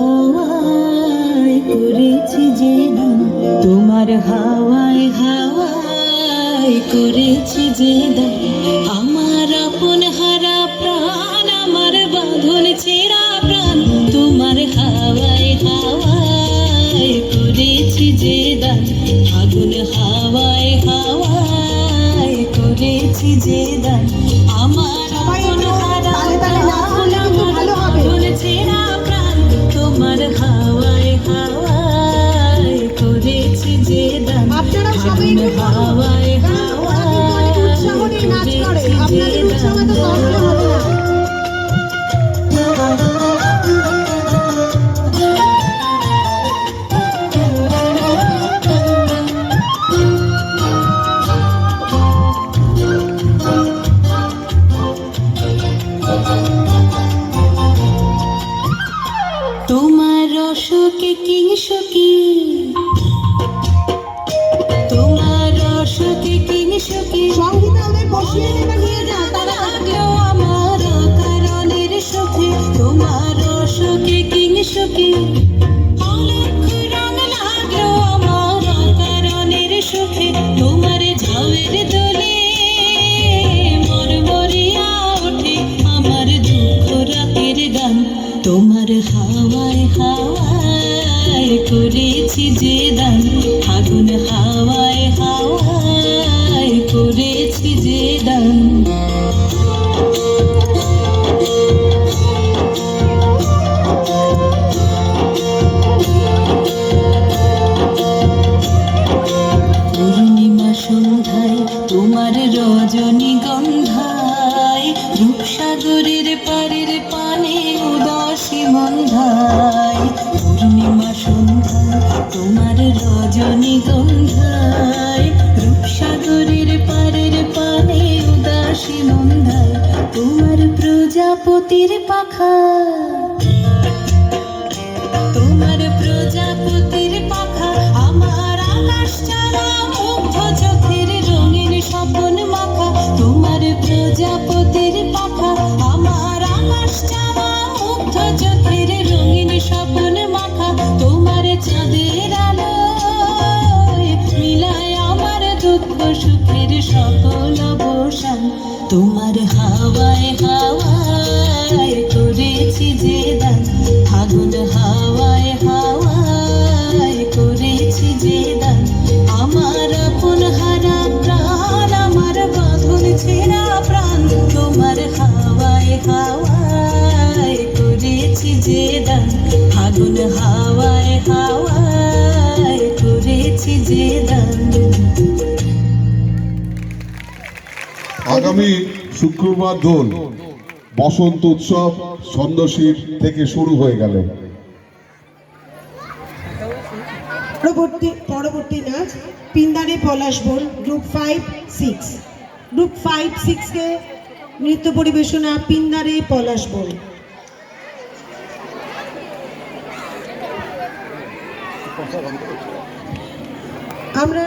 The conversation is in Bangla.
হাওয়ায় করেছি যে দান, তোমার হাওয়ায় হাওয়ায় করেছি যে দান। আমার আপন হারা প্রাণ, আমার বাঁধন ছেঁড়া প্রাণ, তোমার হাওয়ায় হাওয়ায় করেছি যে দান। আগুন হাওয়ায় হাওয়ায় করেছি যে দান। আমার আপন হারা প্রাণ, আমার বাঁধন ছেঁড়া প্রাণ, তোমার হাওয়ায় হাওয়ায় করেছি যে দান। আগুন হাওয়ায় হাওয়ায় করেছি যে দান। তোমার রসকে কিংসুকি, তোমার রসকে কিংসুকি লাগলো আমার কারণের সুখে। তোমার রসকে কিংসুকি অনেক রং লাগলো আমার কারণের সুখে। তোমার ঝাউয়ের দোলে মরমরিয়া ওঠে আমার দুঃখ রাতের গান। তোমার হাওয়ায় হাওয়ায় করেছি যে দান। আগুন হাওয়ায় হাওয়ায় করেছি যে দান। পূর্ণিমা সন্ধ্যায় তোমার রজনীগন্ধায়, রূপসাগরের পারের পানে উদাসী মন্ধায়। পূর্ণিমা সন্ধ্যায় তোমার রজনীগন্ধায়, রূপসাগরের পারের পানে উদাসী মন্ধায়। তোমার প্রজাপতির পাখা, তোমার প্রজাপতির পাখা আমার আকাশ চারা মুগ্ধ চোখের রঙিন স্বপন মাখা। তোমার প্রজাপতির পাখা আমার আকাশ চারা মুগ্ধ চোখের রঙিন স্বপন মাখা। তোমার চাঁদের আলোয় মিলায় আমার দুঃখ সুখের সকল অবসান। তোমার হাওয়ায় হাওয়ায় করেছি যে দান। আগুন হাওয়ায় হাওয়ায় করেছি যে দান। আমার আপন হারা প্রাণ, আমার বাঁধন ছেঁড়া প্রাণ, তোমার হাওয়ায় হাওয়ায় করেছি যে দান। আগুন হাওয়ায় হাওয়ায় করেছি যে দান। আগামী শুক্রবার দোল বসন্ত উৎসব সন্ন্যাসীর থেকে শুরু হয়ে গেল। পরবর্তী নাচ পিন্দারে পলাশ বোল গ্রুপ 5-6। গ্রুপ 5-6 কে নৃত্য পরিবেশনা পিন্দারে পলাশ বোল। আমরা